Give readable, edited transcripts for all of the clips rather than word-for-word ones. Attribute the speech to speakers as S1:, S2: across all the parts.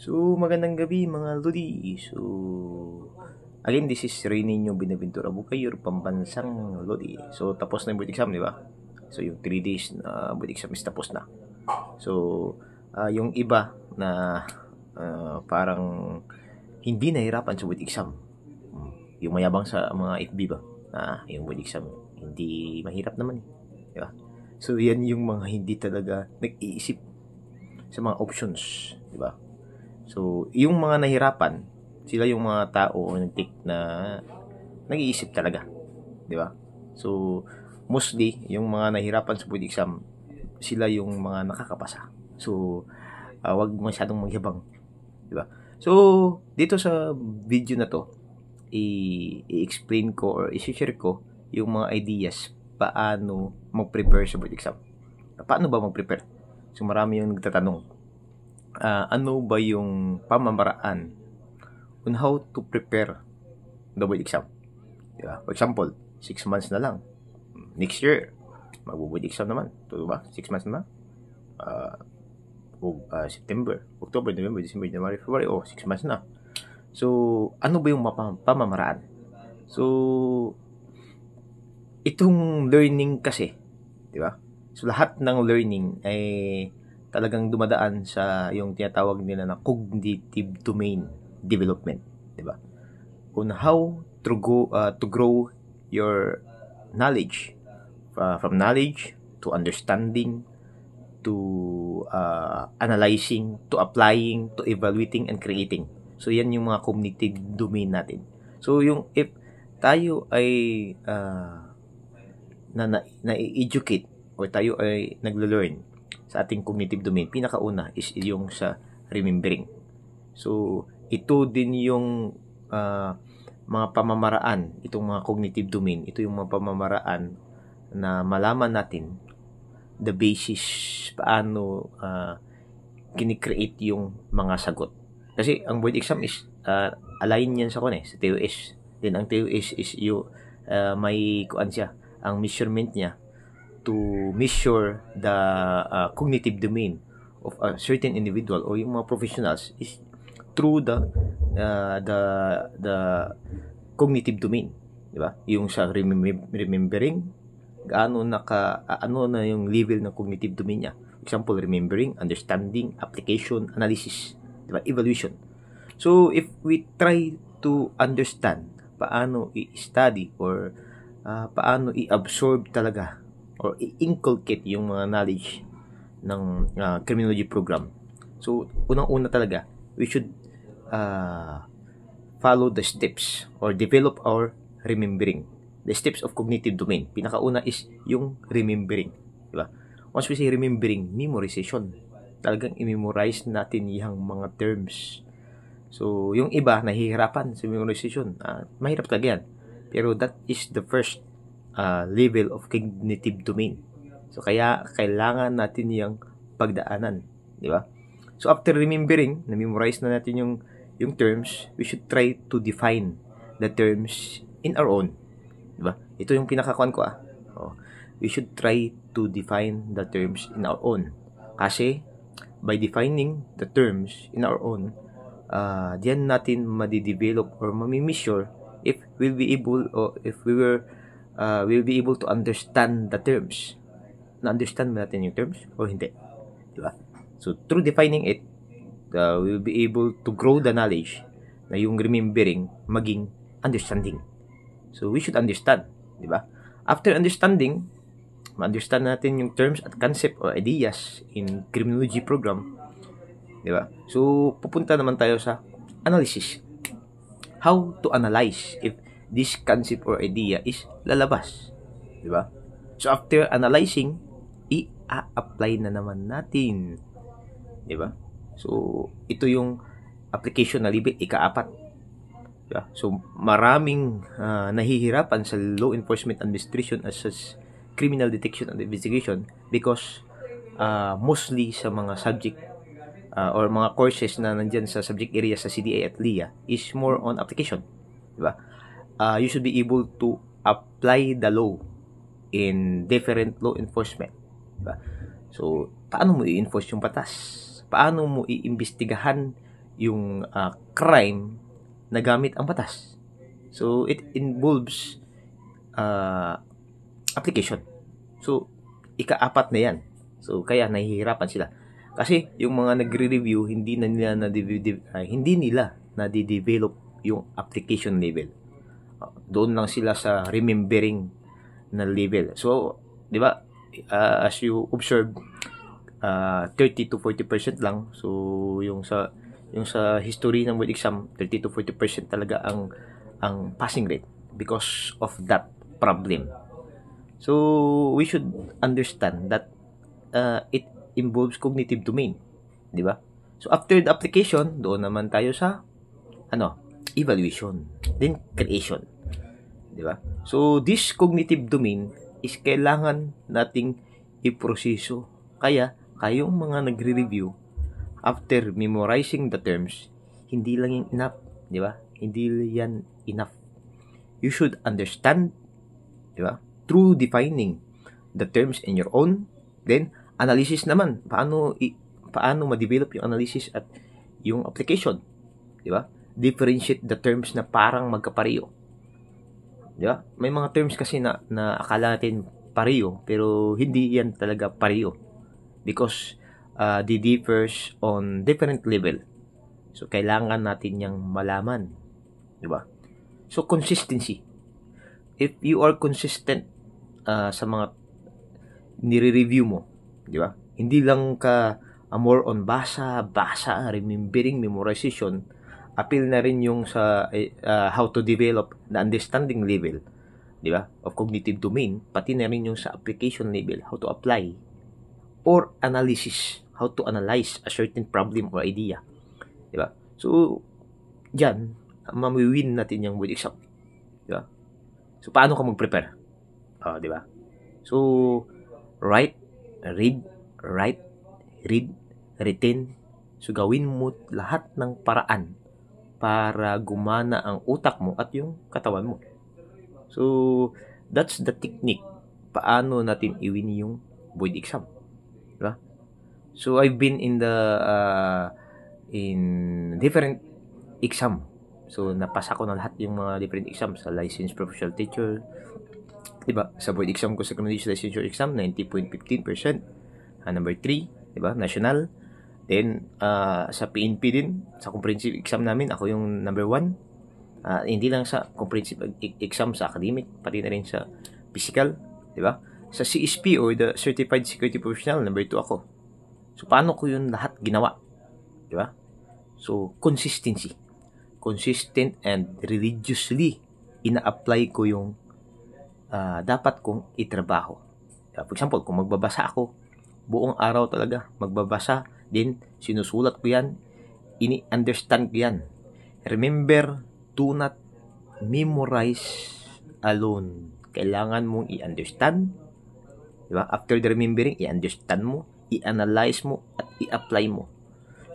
S1: So, magandang gabi mga Lodi. So, again, this is Reyninho Binaventura Bucay, your pambansang Lodi. So, tapos na yung board exam, di ba? So, yung 3 days na board exam is tapos na. So, yung iba na parang hindi nahirapan sa board exam. Yung mayabang sa mga FB ba? Yung board exam, hindi mahirap naman. Di ba? So, yan yung mga hindi talaga nag-iisip sa mga options. Di ba? So, yung mga nahirapan, sila yung mga tao na nag-iisip talaga. Di ba? So, mostly, yung mga nahirapan sa board exam, sila yung mga nakakapasa. So, wag masyadong magyabang. Di ba? So, dito sa video na to, i-explain ko or i-share ko yung mga ideas paano mag-prepare sa board exam. Paano ba mag-prepare? So, marami yung nagtatanong. Ano ba yung pamamaraan on how to prepare the board exam? Diba? For example, 6 months na lang. Next year, mag-board exam naman. Ito ba? 6 months na. September, October, November, December, January, February. 6 months na. So, ano ba yung pamamaraan? So, itong learning kasi, diba? So, lahat ng learning ay talagang dumadaan sa yung tinatawag nila na cognitive domain development, di ba? On how to grow your knowledge, from knowledge to understanding to analyzing to applying to evaluating and creating. So yan yung mga cognitive domain natin. So yung if tayo ay na-educate o tayo ay naglo-learn sa ating cognitive domain, pinakauna is yung sa remembering. So, ito din yung mga pamamaraan, itong mga cognitive domain, ito yung mga pamamaraan na malaman natin the basis paano kinikreate yung mga sagot. Kasi ang board exam is align yan sa sa TOS. Then ang TOS is yung may kuan siya, ang measurement niya to measure the cognitive domain of a certain individual o yung mga professionals is through the cognitive domain, di ba? Yung sa remembering, ano na yung level ng cognitive domain niya. Example, remembering, understanding, application, analysis, di ba? Evaluation. So if we try to understand paano i-study or paano i-absorb talaga or i-inculcate yung mga knowledge ng criminology program. So, unang-una talaga, we should follow the steps or develop our remembering. The steps of cognitive domain. Pinakauna is yung remembering. Diba? Once we say remembering, memorization. Talagang i-memorize natin yung mga terms. So, yung iba, nahihirapan sa memorization. Mahirap talaga yan. Pero that is the first level of cognitive domain. So, kaya kailangan natin yung pagdaanan. Di ba? So, after remembering, na-memorize na natin yung terms, we should try to define the terms in our own. Di ba? Ito yung pinakakuan ko we should try to define the terms in our own. Kasi, by defining the terms in our own, diyan natin madidevelop or mami-measure if we'll be able or if we'll be able to understand the terms. Na-understand mo natin yung terms o hindi? Diba? So, through defining it, we'll be able to grow the knowledge na yung remembering maging understanding. So, we should understand. Diba? After understanding, ma-understand natin yung terms at concept or ideas in criminology program. Diba? So, pupunta naman tayo sa analysis. How to analyze if this concept or idea is lalabas. Diba? So, after analyzing, i-apply na naman natin. Diba? So, ito yung application na libre, ika-4. Diba? So, maraming nahihirapan sa law enforcement administration as criminal detection and investigation because mostly sa mga subject or mga courses na nandyan sa subject area sa CDA at LIA is more on application. Diba? You should be able to apply the law in different law enforcement. Diba? So, paano mo i-enforce yung batas? Paano mo iimbestigahan yung crime na gamit ang batas. So, it involves application. So, ika-4 na yan. So, kaya nahihirapan sila. Kasi, yung mga nagre-review, hindi nila na-develop yung application level. Doon lang sila sa remembering na level. So, di ba, as you observe, 30 to 40% lang. So, yung sa history ng board exam, 30 to 40% talaga ang passing rate because of that problem. So, we should understand that it involves cognitive domain, di ba? So, after the application, doon naman tayo sa evaluation, then creation, di ba? So, this cognitive domain is kailangan nating iproseso. Kaya, kayong mga nagre-review, after memorizing the terms, hindi lang yung enough, di ba? Hindi yan enough. You should understand, di ba? Through defining the terms in your own, then analysis naman, paano ma-develop yung analysis at yung application, di ba? Differentiate the terms na parang magkapareho. Di ba? May mga terms kasi na akala natin pareho, pero hindi yan talaga pareho because they differs on different level. So kailangan natin yang malaman, di ba? So consistency. If you are consistent sa mga nire-review mo, di ba? Hindi lang ka more on basa, remembering, memorization. Appeal na rin yung sa how to develop the understanding level, di ba? Of cognitive domain, pati na rin yung sa application level, how to apply or analysis, how to analyze a certain problem or idea, di ba? So, diyan mamiwin natin yung board exam, di ba? So, paano ka mag-prepare? Di ba? So, read, retain. So, gawin mo lahat ng paraan para gumana ang utak mo at yung katawan mo. So, that's the technique. Paano natin i-win yung board exam. Diba? So, I've been in different exam. So, napasa ko na lahat yung mga different exam sa licensed professional teacher. Diba? Sa board exam ko sa Canadian licensure exam, 90.15%. Number 3, diba? National. Then, sa PNP din, sa comprehensive exam namin, ako yung number 1. Hindi lang sa comprehensive exam sa academic, pati na rin sa physical, di ba? Sa CSP or the Certified Security Professional, number 2 ako. So, paano ko yun lahat ginawa? Di ba? So, consistency. Consistent and religiously ina-apply ko yung dapat kong itrabaho. For example, kung magbabasa ako, buong araw talaga, magbabasa, then sinusulat ko yan, ini-understand ko yan. Remember, do not memorize alone. Kailangan mong i-understand. Diba? After the remembering, i-understand mo, i-analyze mo, at i-apply mo.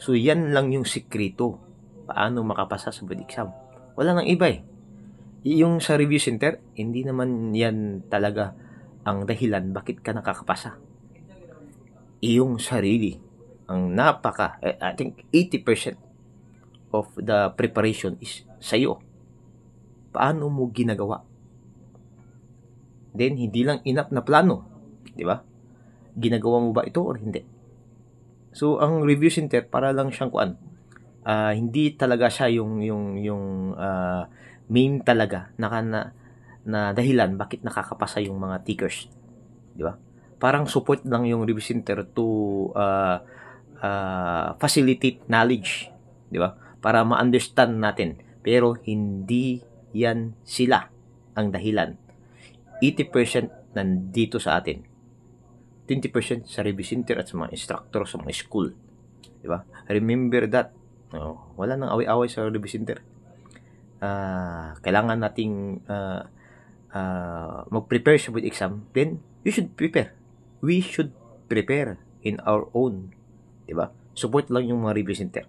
S1: So, yan lang yung sikreto. Paano makapasa sa board exam. Wala nang iba eh. Yung sa review center, hindi naman yan talaga ang dahilan bakit ka nakakapasa. Iyong sarili. Ang I think 80% of the preparation is sa'yo. Paano mo ginagawa? Then, hindi lang enough na plano. Di ba? Ginagawa mo ba ito or hindi? So, ang review center, para lang siyang hindi talaga siya yung main talaga na dahilan bakit nakakapasa yung mga takers. Di ba? Parang support lang yung review center to facilitate knowledge, di ba? Para ma-understand natin. Pero hindi yan sila ang dahilan. 80% nandito sa atin. 20% sa review center at sa mga instructor sa mga school. Di ba? Remember that. Wala nang away-away sa review center. Kailangan nating mag-prepare sa board exam. Then, you should prepare. We should prepare in our own. Diba? Support lang yung mga review center.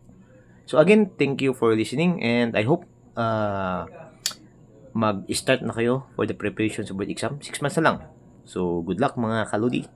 S1: So again, thank you for listening and I hope mag-start na kayo for the preparation sa board exam. 6 months na lang. So good luck mga kaludi.